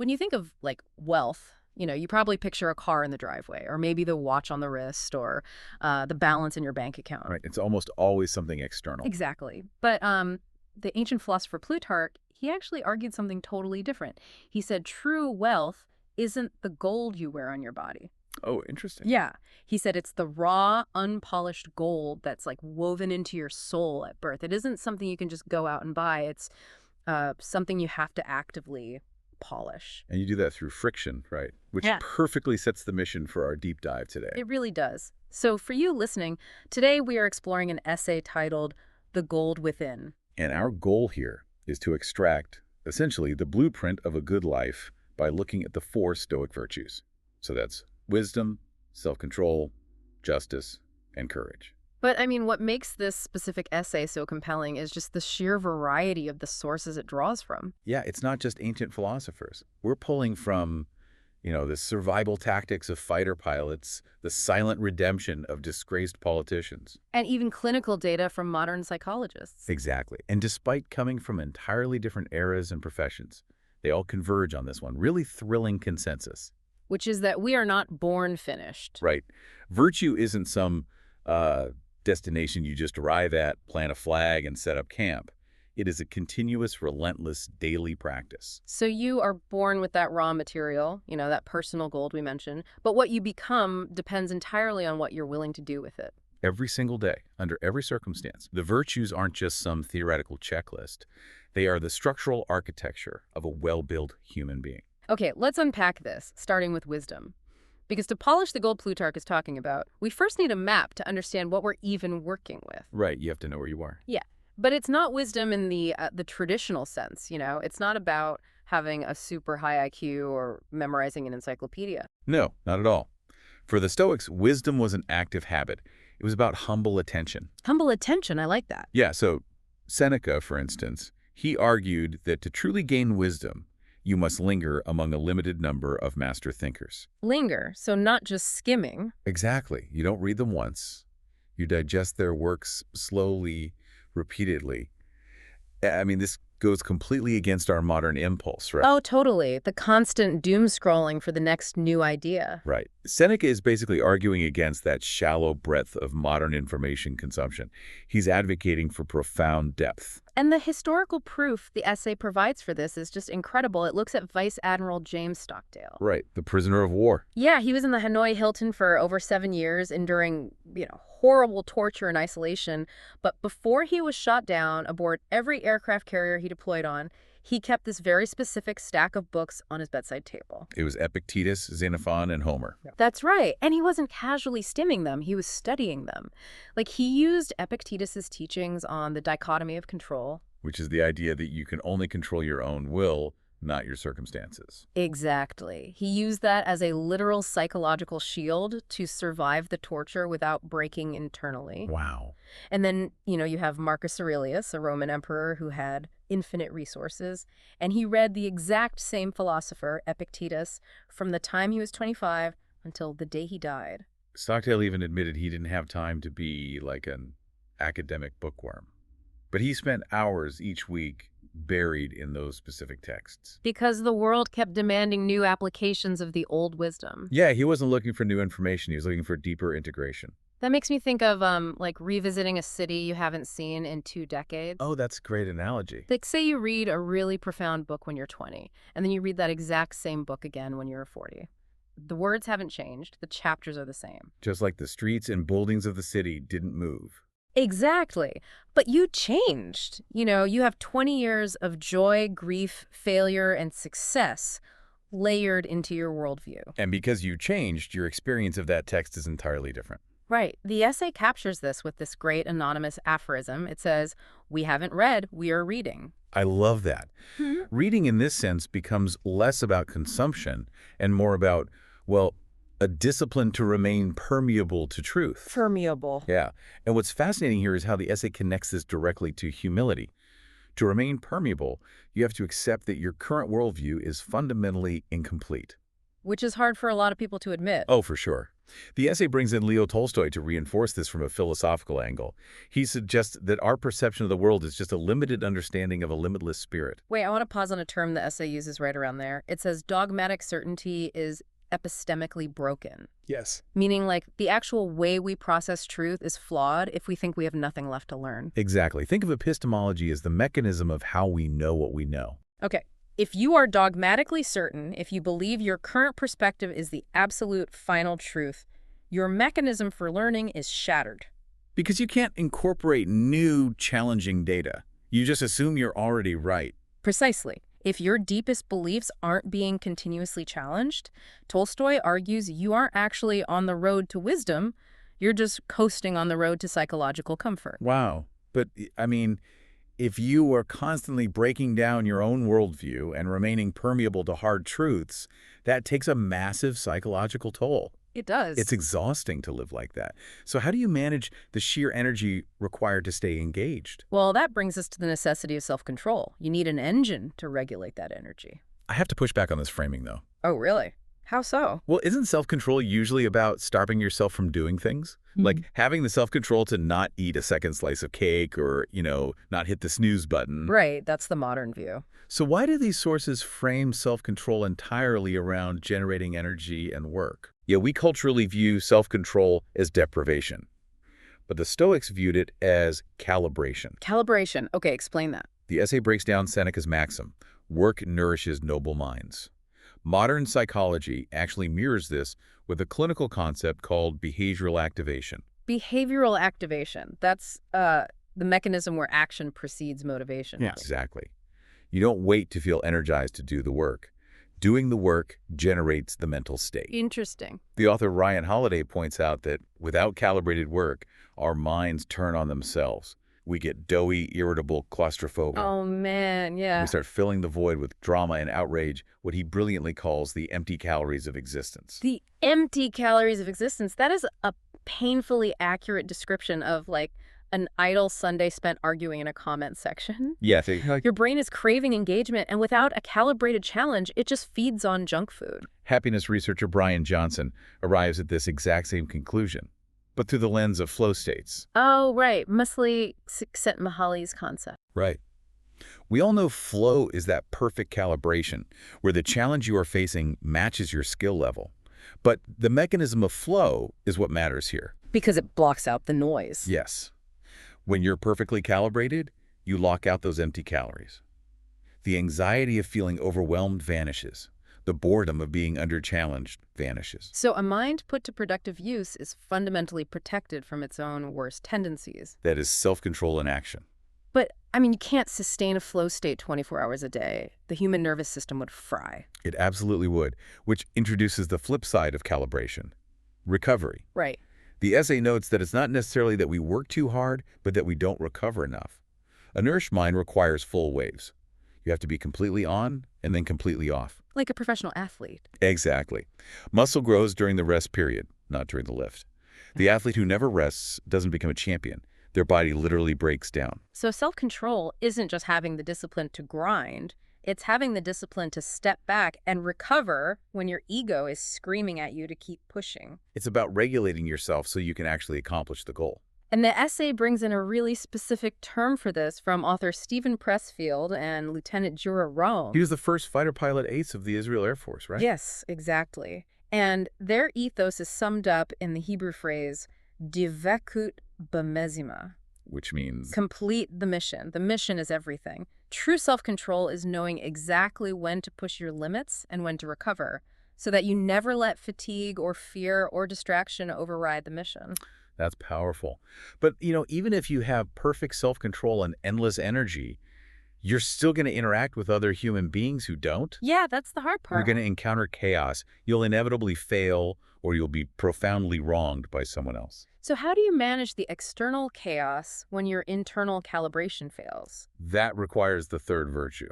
When you think of like wealth, you probably picture a car in the driveway, or maybe the watch on the wrist, or the balance in your bank account. Right. It's almost always something external. Exactly. But the ancient philosopher Plutarch, he actually argued something totally different. He said true wealth isn't the gold you wear on your body. Oh, interesting. Yeah. He said it's the raw, unpolished gold that's like woven into your soul at birth. It isn't something you can just go out and buy. It's something you have to actively polish. And you do that through friction, right? Which Yeah. perfectly sets the mission for our deep dive today. It really does. So for you listening, today we are exploring an essay titled The Gold Within. And our goal here is to extract, essentially, the blueprint of a good life by looking at the 4 Stoic virtues. So that's wisdom, self-control, justice, and courage. But I mean, what makes this specific essay so compelling is just the sheer variety of the sources it draws from. Yeah, it's not just ancient philosophers. We're pulling from, the survival tactics of fighter pilots, the silent redemption of disgraced politicians. And even clinical data from modern psychologists. Exactly. And despite coming from entirely different eras and professions, they all converge on this one really thrilling consensus. Which is that we are not born finished. Right. Virtue isn't some destination you just arrive at, plant a flag, and set up camp. It is a continuous, relentless, daily practice. So you are born with that raw material, that personal gold we mentioned, but what you become depends entirely on what you're willing to do with it. Every single day, under every circumstance. The virtues aren't just some theoretical checklist. They are the structural architecture of a well-built human being. Okay, let's unpack this, starting with wisdom. Because to polish the gold Plutarch is talking about, we first need a map to understand what we're even working with. Right, you have to know where you are. Yeah, but it's not wisdom in the traditional sense, It's not about having a super high IQ or memorizing an encyclopedia. No, not at all. For the Stoics, wisdom was an active habit. It was about humble attention. Humble attention, I like that. Yeah, so Seneca, for instance, he argued that to truly gain wisdom, you must linger among a limited number of master thinkers. Linger, so not just skimming. Exactly. You don't read them once. You digest their works slowly, repeatedly. I mean, this goes completely against our modern impulse, right? Oh, totally. The constant doom scrolling for the next new idea. Right. Seneca is basically arguing against that shallow breadth of modern information consumption. He's advocating for profound depth. And the historical proof the essay provides for this is just incredible. It looks at Vice Admiral James Stockdale. Right. The prisoner of war. Yeah, he was in the Hanoi Hilton for over 7 years, enduring, horrible torture and isolation. But before he was shot down aboard every aircraft carrier he deployed on, he kept this very specific stack of books on his bedside table. It was Epictetus, Xenophon, and Homer. That's right. And he wasn't casually stimming them. He was studying them. Like, he used Epictetus's teachings on the dichotomy of control. Which is the idea that you can only control your own will, not your circumstances. Exactly. He used that as a literal psychological shield to survive the torture without breaking internally. Wow. And then, you have Marcus Aurelius, a Roman emperor who had infinite resources, and he read the exact same philosopher, Epictetus, from the time he was 25 until the day he died. Stockdale even admitted he didn't have time to be like an academic bookworm. But he spent hours each week buried in those specific texts. Because the world kept demanding new applications of the old wisdom. Yeah, he wasn't looking for new information. He was looking for deeper integration. That makes me think of, like, revisiting a city you haven't seen in 2 decades. Oh, that's a great analogy. Like, say you read a really profound book when you're 20, and then you read that exact same book again when you're 40. The words haven't changed. The chapters are the same. Just like the streets and buildings of the city didn't move. Exactly. But you changed. You have 20 years of joy, grief, failure, and success layered into your worldview. And because you changed, your experience of that text is entirely different. Right. The essay captures this with this great anonymous aphorism. It says, "We haven't read, we are reading." I love that. Reading in this sense becomes less about consumption and more about, well, a discipline to remain permeable to truth. Permeable. Yeah. And what's fascinating here is how the essay connects this directly to humility. To remain permeable, you have to accept that your current worldview is fundamentally incomplete. which is hard for a lot of people to admit. Oh, for sure. The essay brings in Leo Tolstoy to reinforce this from a philosophical angle. He suggests that our perception of the world is just a limited understanding of a limitless spirit. Wait, I want to pause on a term the essay uses right around there. It says dogmatic certainty is epistemically broken, Yes. meaning like the actual way we process truth is flawed if we think we have nothing left to learn. Exactly. Think of epistemology as the mechanism of how we know what we know. Okay, if you are dogmatically certain, if you believe your current perspective is the absolute final truth, your mechanism for learning is shattered. Because you can't incorporate new, challenging data. You just assume you're already right. Precisely. If your deepest beliefs aren't being continuously challenged, Tolstoy argues you aren't actually on the road to wisdom, you're just coasting on the road to psychological comfort. Wow. But, I mean, if you are constantly breaking down your own worldview and remaining permeable to hard truths, that takes a massive psychological toll. It does. It's exhausting to live like that. So how do you manage the sheer energy required to stay engaged? Well, that brings us to the necessity of self-control. You need an engine to regulate that energy. I have to push back on this framing, though. Oh, really? How so? Well, isn't self-control usually about stopping yourself from doing things? Like having the self-control to not eat a second slice of cake or, not hit the snooze button. Right, that's the modern view. So why do these sources frame self-control entirely around generating energy and work? Yeah, we culturally view self-control as deprivation, but the Stoics viewed it as calibration. Calibration. Okay, explain that. The essay breaks down Seneca's maxim, work nourishes noble minds. Modern psychology actually mirrors this with a clinical concept called behavioral activation. Behavioral activation. That's the mechanism where action precedes motivation. Yeah, exactly. You don't wait to feel energized to do the work. Doing the work generates the mental state. Interesting. The author Ryan Holiday points out that without calibrated work, our minds turn on themselves. We get doughy, irritable claustrophobia. Oh, man, yeah. We start filling the void with drama and outrage, what he brilliantly calls the empty calories of existence. The empty calories of existence. That is a painfully accurate description of, like, an idle Sunday spent arguing in a comment section. Yes. Your brain is craving engagement, and without a calibrated challenge, it just feeds on junk food. Happiness researcher Brian Johnson arrives at this exact same conclusion, but through the lens of flow states. Oh, right. Musli Csikszentmihalyi's concept. Right. We all know flow is that perfect calibration, where the challenge you are facing matches your skill level. But the mechanism of flow is what matters here. Because it blocks out the noise. Yes. When you're perfectly calibrated, you lock out those empty calories. The anxiety of feeling overwhelmed vanishes. The boredom of being under-challenged vanishes. So a mind put to productive use is fundamentally protected from its own worst tendencies. That is self-control in action. But, I mean, you can't sustain a flow state 24 hours a day. The human nervous system would fry. It absolutely would, which introduces the flip side of calibration, recovery. Right. The essay notes that it's not necessarily that we work too hard, but that we don't recover enough. A nourished mind requires full waves. You have to be completely on and then completely off. Like a professional athlete. Exactly. Muscle grows during the rest period, not during the lift. The athlete who never rests doesn't become a champion. Their body literally breaks down. So self-control isn't just having the discipline to grind. It's having the discipline to step back and recover when your ego is screaming at you to keep pushing. It's about regulating yourself so you can actually accomplish the goal. And the essay brings in a really specific term for this from author Stephen Pressfield and Lieutenant Jura Rome. He was the first fighter pilot ace of the Israel Air Force, right? Yes, exactly. And their ethos is summed up in the Hebrew phrase, Divekut b'mezima. Which means? Complete the mission. The mission is everything. True self-control is knowing exactly when to push your limits and when to recover, so that you never let fatigue or fear or distraction override the mission. That's powerful. But, even if you have perfect self-control and endless energy, you're still going to interact with other human beings who don't. Yeah, that's the hard part. You're going to encounter chaos. You'll inevitably fail, or you'll be profoundly wronged by someone else. So how do you manage the external chaos when your internal calibration fails? That requires the third virtue,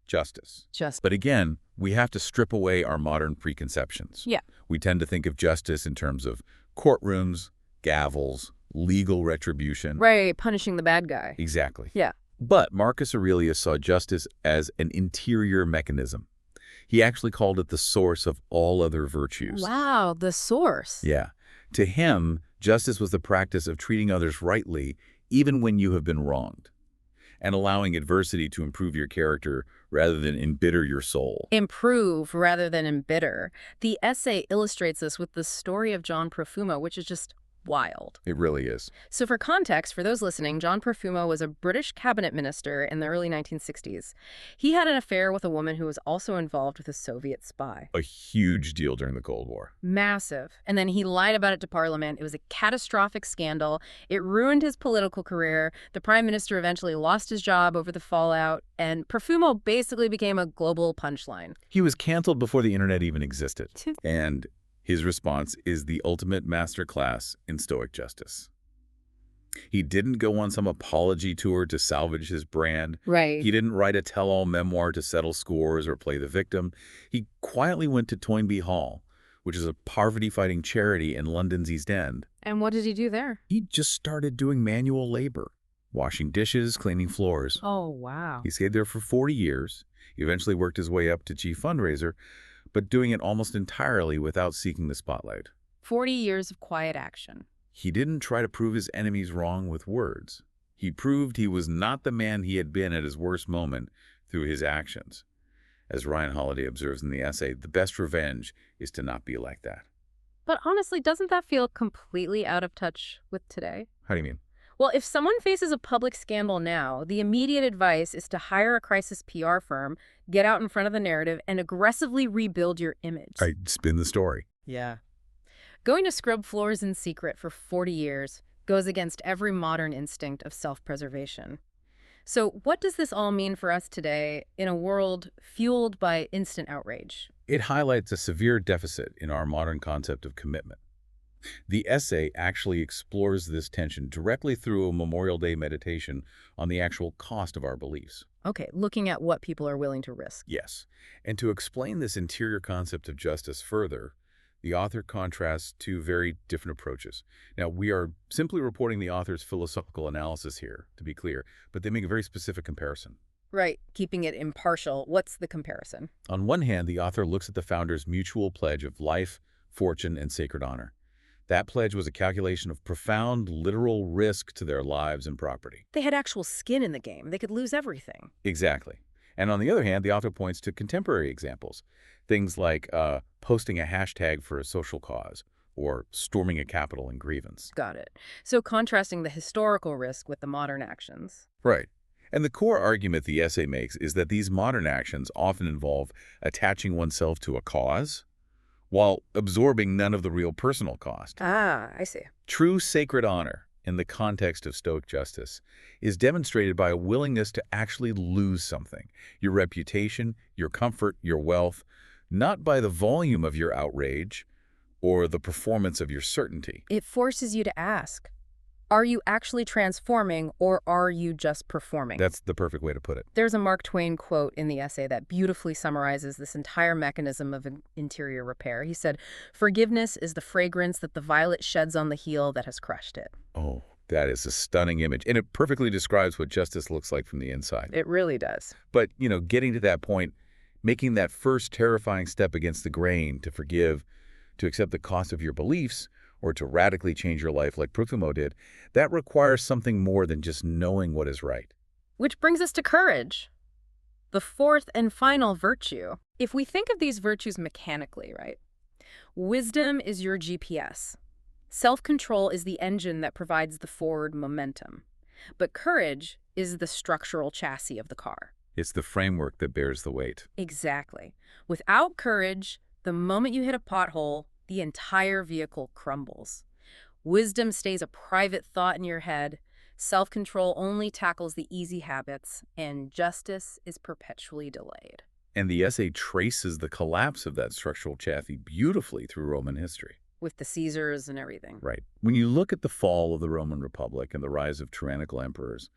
justice. But again, we have to strip away our modern preconceptions. Yeah. We tend to think of justice in terms of courtrooms, gavels, legal retribution. Right, punishing the bad guy. Exactly. Yeah. But Marcus Aurelius saw justice as an interior mechanism. He actually called it the source of all other virtues. Wow, the source. Yeah. To him, justice was the practice of treating others rightly, even when you have been wronged, and allowing adversity to improve your character rather than embitter your soul. Improve rather than embitter. The essay illustrates this with the story of John Profumo, which is just wild. It really is. So for context, for those listening, John Profumo was a British cabinet minister in the early 1960s. He had an affair with a woman who was also involved with a Soviet spy. A huge deal during the Cold War. Massive. And then he lied about it to Parliament. It was a catastrophic scandal. It ruined his political career. The prime minister eventually lost his job over the fallout, and Profumo basically became a global punchline. He was canceled before the internet even existed. And his response is the ultimate masterclass in Stoic justice. He didn't go on some apology tour to salvage his brand. Right. He didn't write a tell-all memoir to settle scores or play the victim. He quietly went to Toynbee Hall, which is a poverty-fighting charity in London's East End. And what did he do there? He just started doing manual labor, washing dishes, cleaning floors. Oh, wow. He stayed there for 40 years. He eventually worked his way up to chief fundraiser, but doing it almost entirely without seeking the spotlight. 40 years of quiet action. He didn't try to prove his enemies wrong with words. He proved he was not the man he had been at his worst moment through his actions. As Ryan Holiday observes in the essay, the best revenge is to not be like that. But honestly, doesn't that feel completely out of touch with today? How do you mean? Well, if someone faces a public scandal now, the immediate advice is to hire a crisis PR firm, get out in front of the narrative, and aggressively rebuild your image. Spin the story. Yeah. Going to scrub floors in secret for 40 years goes against every modern instinct of self-preservation. So what does this all mean for us today in a world fueled by instant outrage? It highlights a severe deficit in our modern concept of commitment. The essay actually explores this tension directly through a Memorial Day meditation on the actual cost of our beliefs. Okay, looking at what people are willing to risk. Yes. And to explain this interior concept of justice further, the author contrasts two very different approaches. Now, we are simply reporting the author's philosophical analysis here, to be clear, but they make a very specific comparison. Right, keeping it impartial. What's the comparison? On one hand, the author looks at the founders' mutual pledge of life, fortune, and sacred honor. That pledge was a calculation of profound, literal risk to their lives and property. They had actual skin in the game. They could lose everything. Exactly. And on the other hand, the author points to contemporary examples. Things like posting a hashtag for a social cause or storming a Capitol in grievance. Got it. So contrasting the historical risk with the modern actions. Right. And the core argument the essay makes is that these modern actions often involve attaching oneself to a cause while absorbing none of the real personal cost. Ah, I see. True sacred honor, in the context of Stoic justice, is demonstrated by a willingness to actually lose something, your reputation, your comfort, your wealth, not by the volume of your outrage or the performance of your certainty. It forces you to ask, are you actually transforming or are you just performing? That's the perfect way to put it. There's a Mark Twain quote in the essay that beautifully summarizes this entire mechanism of interior repair. He said, "Forgiveness is the fragrance that the violet sheds on the heel that has crushed it." Oh, that is a stunning image. And it perfectly describes what justice looks like from the inside. It really does. But, getting to that point, making that first terrifying step against the grain to forgive, to accept the cost of your beliefs, or to radically change your life like Profumo did, that requires something more than just knowing what is right. Which brings us to courage, the fourth and final virtue. If we think of these virtues mechanically, right? Wisdom is your GPS. Self-control is the engine that provides the forward momentum. But courage is the structural chassis of the car. It's the framework that bears the weight. Exactly. Without courage, the moment you hit a pothole, the entire vehicle crumbles. Wisdom stays a private thought in your head. Self-control only tackles the easy habits, and justice is perpetually delayed. And the essay traces the collapse of that structural chassis beautifully through Roman history. With the Caesars and everything. Right. When you look at the fall of the Roman Republic and the rise of tyrannical emperors,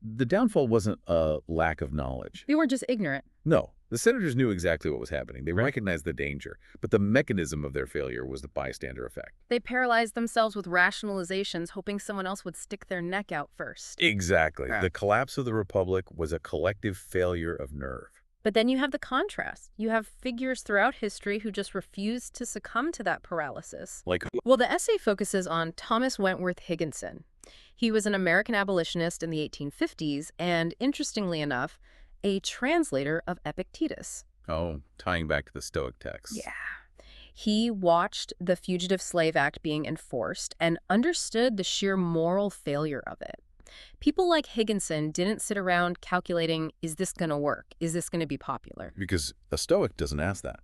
the downfall wasn't a lack of knowledge. They weren't just ignorant. No. The senators knew exactly what was happening. They recognized the danger, but the mechanism of their failure was the bystander effect. They paralyzed themselves with rationalizations, hoping someone else would stick their neck out first. Exactly. Yeah. The collapse of the Republic was a collective failure of nerve. But then you have the contrast. You have figures throughout history who just refused to succumb to that paralysis. Like, Well, the essay focuses on Thomas Wentworth Higginson. He was an American abolitionist in the 1850s and, interestingly enough, a translator of Epictetus. oh, tying back to the Stoic texts. Yeah. He watched the Fugitive Slave Act being enforced and understood the sheer moral failure of it. People like Higginson didn't sit around calculating, is this going to work? Is this going to be popular? Because a Stoic doesn't ask that.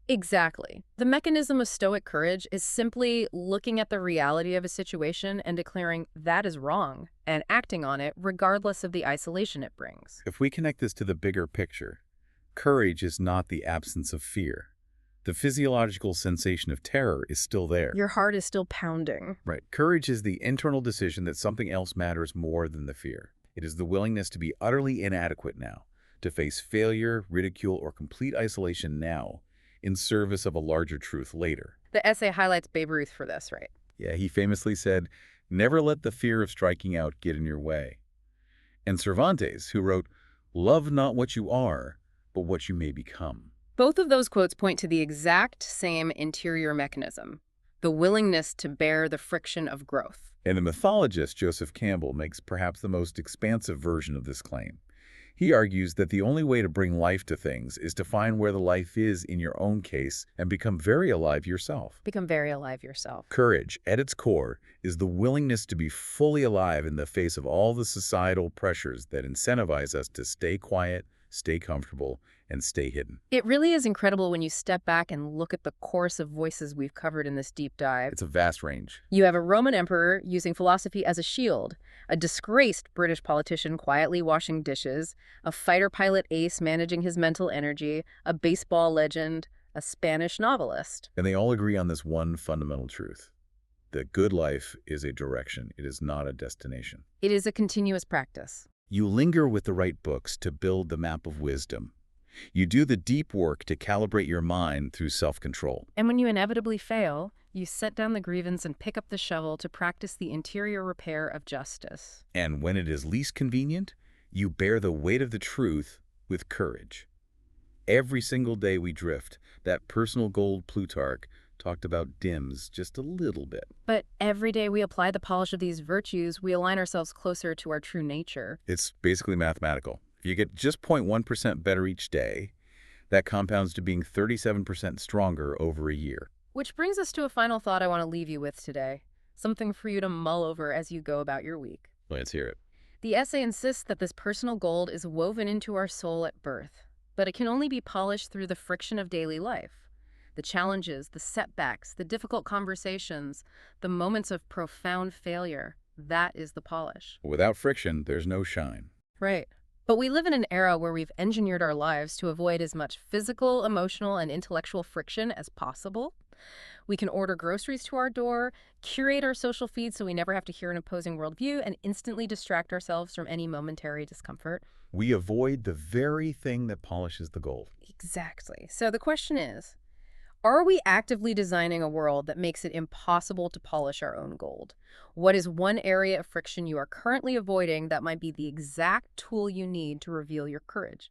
Exactly. The mechanism of Stoic courage is simply looking at the reality of a situation and declaring that is wrong and acting on it regardless of the isolation it brings. If we connect this to the bigger picture, courage is not the absence of fear. The physiological sensation of terror is still there. Your heart is still pounding. Right. Courage is the internal decision that something else matters more than the fear. It is the willingness to be utterly inadequate now, to face failure, ridicule, or complete isolation now, in service of a larger truth later. The essay highlights Babe Ruth for this, right? Yeah, he famously said, "Never let the fear of striking out get in your way." And Cervantes, who wrote, "Love not what you are, but what you may become." Both of those quotes point to the exact same interior mechanism, the willingness to bear the friction of growth. And the mythologist Joseph Campbell makes perhaps the most expansive version of this claim. He argues that the only way to bring life to things is to find where the life is in your own case and become very alive yourself. Become very alive yourself. Courage, at its core, is the willingness to be fully alive in the face of all the societal pressures that incentivize us to stay quiet, stay comfortable, and stay hidden. It really is incredible when you step back and look at the chorus of voices we've covered in this deep dive. It's a vast range. You have a Roman emperor using philosophy as a shield, a disgraced British politician quietly washing dishes, a fighter pilot ace managing his mental energy, a baseball legend, a Spanish novelist. And they all agree on this one fundamental truth. The good life is a direction. It is not a destination. It is a continuous practice. You linger with the right books to build the map of wisdom. You do the deep work to calibrate your mind through self-control. And when you inevitably fail, you set down the grievance and pick up the shovel to practice the interior repair of justice. And when it is least convenient, you bear the weight of the truth with courage. Every single day we drift, that personal gold Plutarch talked about dims just a little bit. But every day we apply the polish of these virtues, we align ourselves closer to our true nature. It's basically mathematical. If you get just 0.1% better each day, that compounds to being 37% stronger over a year. Which brings us to a final thought I want to leave you with today. Something for you to mull over as you go about your week. Let's hear it. The essay insists that this personal gold is woven into our soul at birth, but it can only be polished through the friction of daily life. The challenges, the setbacks, the difficult conversations, the moments of profound failure, that is the polish. Without friction, there's no shine. Right. But we live in an era where we've engineered our lives to avoid as much physical, emotional, and intellectual friction as possible. We can order groceries to our door, curate our social feed so we never have to hear an opposing worldview, and instantly distract ourselves from any momentary discomfort. We avoid the very thing that polishes the gold. Exactly. So the question is, are we actively designing a world that makes it impossible to polish our own gold? What is one area of friction you are currently avoiding that might be the exact tool you need to reveal your courage?